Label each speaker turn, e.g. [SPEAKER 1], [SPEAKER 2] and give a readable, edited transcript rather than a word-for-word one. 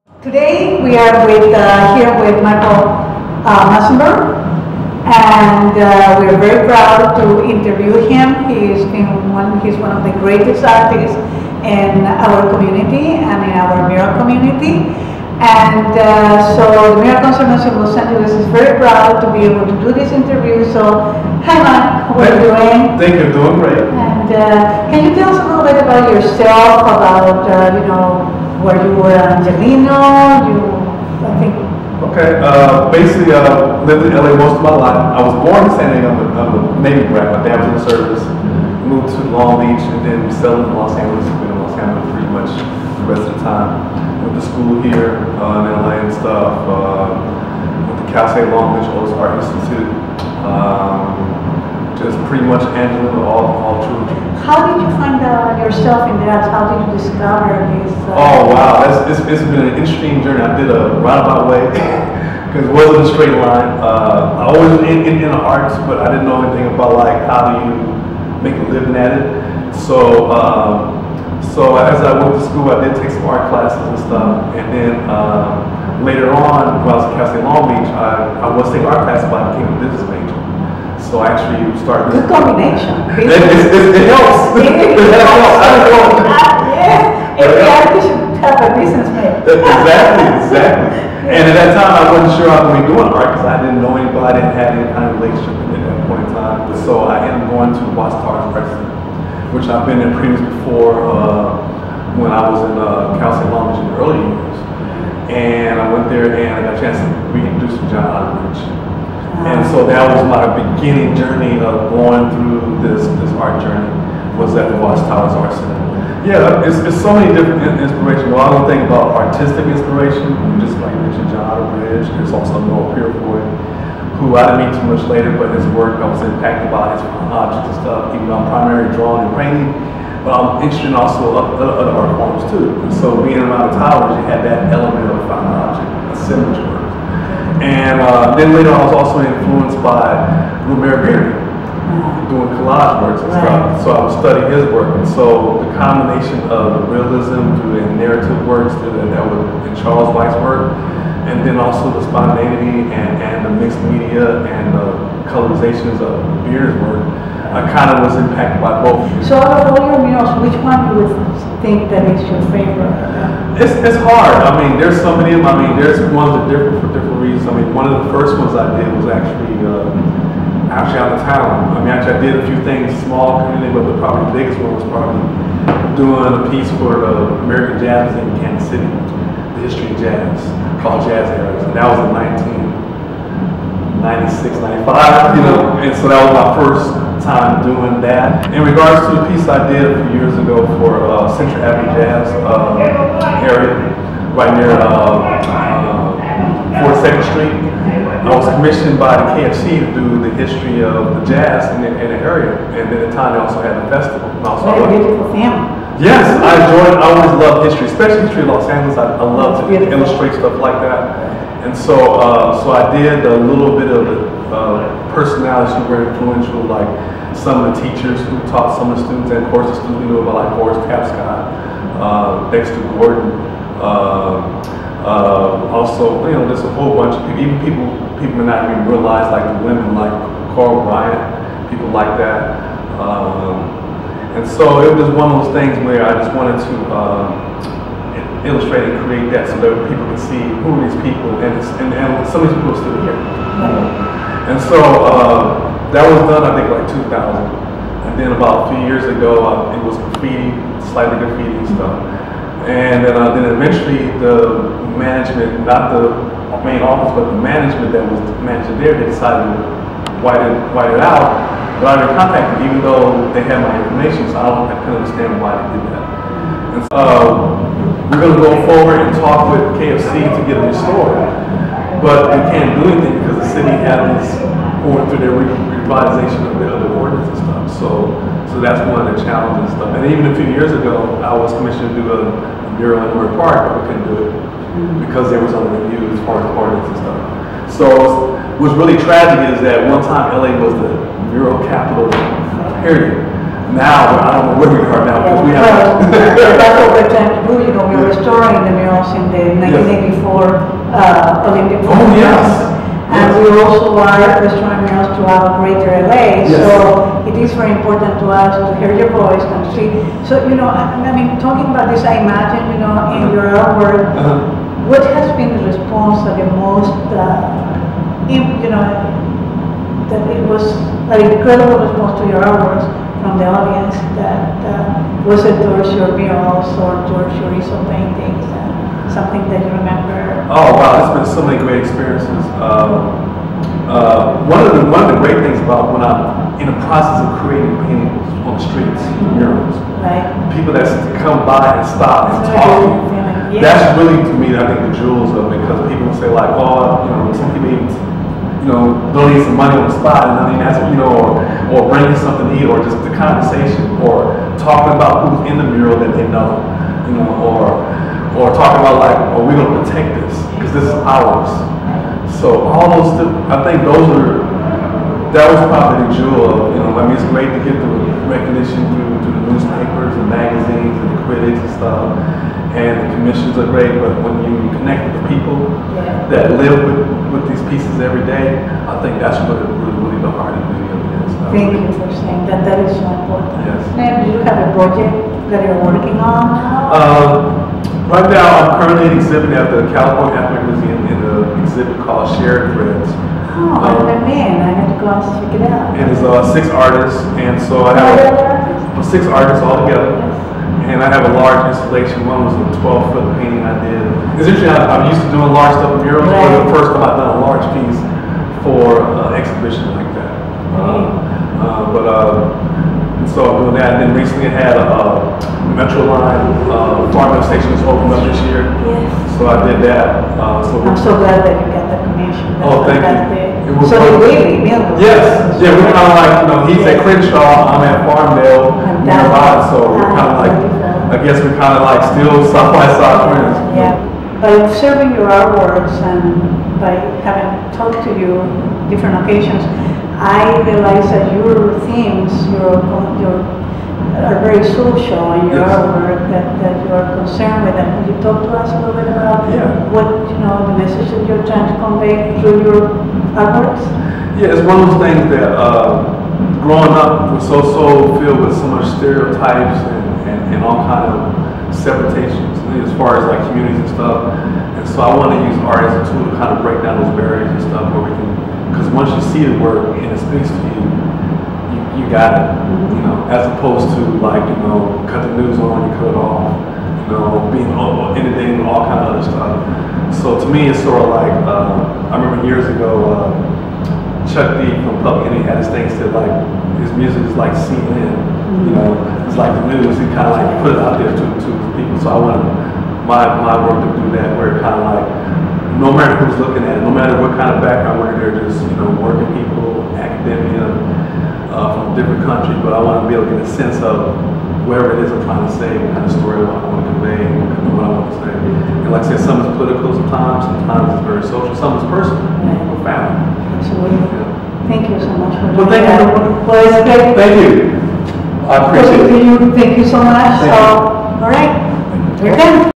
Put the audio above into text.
[SPEAKER 1] Today we are here with Michael Massenburg, and we are very proud to interview him. He's one of the greatest artists in our community and in our mural community. And so the Mural Conservancy of Los Angeles is very proud to be able to do this interview. So, hi Mike, how are you doing?
[SPEAKER 2] Thank you, doing great.
[SPEAKER 1] And can you tell us a little bit about yourself, about where you were Angelino? I think.
[SPEAKER 2] Okay, basically lived in LA most of my life. I was born in San Diego. I'm a Navy brat. My dad was in the service. Moved to Long Beach and then settled in Los Angeles. Been in Los Angeles pretty much the rest of the time. Went to school here in LA and stuff. Went to Cal State Long Beach Art Institute. Just pretty much Angela, all true.
[SPEAKER 1] How did you find yourself in that? How did you discover this?
[SPEAKER 2] Oh wow, it's been an interesting journey. I did a roundabout way because it wasn't a straight line. I always was in the arts, but I didn't know anything about like how do you make a living at it. So as I went to school, I did take some art classes and stuff, and then later on, when I was at Cal State Long Beach, I was taking art classes, but I became a business major. So I actually started.
[SPEAKER 1] Good combination.
[SPEAKER 2] It helps. It helps.
[SPEAKER 1] Yeah. Every artist should have a business major.
[SPEAKER 2] Exactly. And at that time, I wasn't sure I was going to be doing art because I didn't know anybody, I didn't have any kind of relationship at that point in time. So I ended up going to Washington University, which I've been in previously before when I was in Cal State Long Beach in the early years. And I went there and I got a chance to reintroduce to John Outridge. And so that was my beginning journey of going through this art journey, was at the Watchtowers Art Center. Yeah, it's so many different inspirations. Well, I don't think about artistic inspiration, just like mentioned John Outridge. There's also Noah Purefoy, who I didn't meet too much later, but his work, I was impacted by his objects and stuff, even though I'm primarily drawing and painting. But I'm interested in also other art forms too. And so being around the towers, you had that element of fine object, assemblage work. And then later I was also influenced by Romero Bearden, doing collage works and stuff. So I would study his work. And so the combination of realism through the narrative works that was in Charles White's work, and then also the spontaneity and the mixed media and the colorizations of Bearden's work, I kind of was impacted by both.
[SPEAKER 1] So out of all your murals, which one you would think that is your favorite?
[SPEAKER 2] It's hard. I mean, there's so many of them. I mean, there's ones that are different for different reasons. I mean, one of the first ones I did was actually out of town. I mean, actually I did a few things, small community, but probably the biggest one was probably doing a piece for the American Jazz in Kansas City, the history of jazz, called Jazz Eras. And that was in 1996, 95, and so that was my first time doing that. In regards to the piece I did a few years ago for Central Avenue Jazz area, right near 42nd Street, I was commissioned by the KFC to do the history of the jazz in the area, and at the time they also had a festival.
[SPEAKER 1] Very beautiful family.
[SPEAKER 2] Yes, I enjoyed it. I always loved history, especially history of Los Angeles. I love to illustrate stuff like that. And so I did a little bit of the personalities who were influential, like some of the teachers who taught some of the students, and of course the students we knew about, like Horace Tapscott, Dexter Gordon, also, just a whole bunch of people, even people may not even realize, like the women, like Carl Bryant, people like that. And so it was one of those things where I just wanted to illustrate and create that so that people can see who are these people, and some of these people are still here. And so that was done, I think, like 2000. And then about a few years ago, it was graffiti, slightly graffiti and stuff. And then eventually the management, not the main office, but the management that was managing there, they decided to white it out. But I didn't contact them, even though they had my information, so I couldn't understand why they did that. And so we're going to go forward and talk with KFC to get it restored. But we can't do anything because the city has going through their revisation of the ordinance and stuff. So that's one of the challenges and stuff. And even a few years ago, I was commissioned to do a mural in Newark Park, but we couldn't do it because there was under review as far as the ordinance and stuff. So what's really tragic is that one time LA was the mural capital, period. now, I don't know where we are now, because we have.
[SPEAKER 1] Well, that's what we're trying to do, you know, we're restoring the murals in the 1984 Olympic.
[SPEAKER 2] Oh, yes.
[SPEAKER 1] And we also are restoring murals throughout Greater LA,
[SPEAKER 2] Yes.
[SPEAKER 1] so it is very important to us to hear your voice and see. So, you know, I mean, talking about this, I imagine, you know, in your artwork, what has been the response that the most, you know, that it was an incredible response to your artworks from the audience that was it towards your murals or towards your easel paintings, something that you remember?
[SPEAKER 2] Oh wow, there's been so many great experiences. One of the great things about when I'm in the process of creating paintings on the streets, murals,
[SPEAKER 1] right.
[SPEAKER 2] People that come by and stop and talk to you.
[SPEAKER 1] Yeah.
[SPEAKER 2] That's really, to me, I think the jewels of it, because people say like, oh, you know, some people even, you know, donate some money on the spot, and I mean that's, you know, or bring you something to eat, or just the conversation, or talking about who's in the mural that they know, you know, or talking about like, oh, we're gonna protect this because this is ours. So all those, I think that was probably the jewel of, you know, I mean it's great to get the recognition through the newspapers and magazines and the critics and stuff, and the commissions are great, but when you connect with the people that live with these pieces every day, I think that's really the heart and beauty of it is.
[SPEAKER 1] Thank you for saying that. That is so important.
[SPEAKER 2] Yes.
[SPEAKER 1] Now, do you have a project that you're working on now?
[SPEAKER 2] Right now, I'm currently exhibiting at the California African Museum in an exhibit called Shared Threads.
[SPEAKER 1] Oh, I haven't been. I have to go and check it out.
[SPEAKER 2] And it's 6 artists, and so I have 6 artists all together. And I have a large installation. One was a 12-foot painting I did. It's interesting, I'm used to doing large stuff in murals, but the first time I've done a large piece for an exhibition like that. And so I'm doing that. And then recently I had a Metro Line farming station was opened up this year. Yes. So I did that.
[SPEAKER 1] I'm so glad that you got the commission.
[SPEAKER 2] Oh, thank you.
[SPEAKER 1] It was so really,
[SPEAKER 2] yes. Yeah, we're kind of like, you know, he's at Crenshaw, I'm at Farmdale, nearby. So we're kind of like, I guess we're kind of like still side by side friends.
[SPEAKER 1] Yeah. By observing your artworks and by having talked to you different occasions, I realize that your themes, are very social in your artwork, that you are concerned with them. Can you talk to us a little bit about what, you know, the message that you're trying to convey through your artworks? Yeah,
[SPEAKER 2] it's one of those things that growing up was so filled with so much stereotypes and all kind of separations as far as like communities and stuff. And so I want to use art as a tool to kind of break down those barriers and stuff where we can, because once you see the work and it speaks to you, you got it, you know, as opposed to like, you know, cut the news on, you cut it off, you know, being inundated with all kind of other stuff. So to me, it's sort of like, I remember years ago, Chuck D from Public Enemy had this thing said like, his music is like CNN, you know, it's like the news, he kind of like put it out there to people. So I wanted my work to do that, where it kind of like, no matter who's looking at it, no matter what kind of background, whether they're just, you know, working people, academia, from different countries, but I want to be able to get a sense of wherever it is I'm trying to say, what kind of story I want to convey, and what I want to say. And like I said, some is political sometimes it's very social, some is personal, profound.
[SPEAKER 1] Absolutely. Yeah. Thank you so much for
[SPEAKER 2] doing that.
[SPEAKER 1] Well, it's great.
[SPEAKER 2] Thank you. I appreciate it.
[SPEAKER 1] Thank you so much. All right, we're done.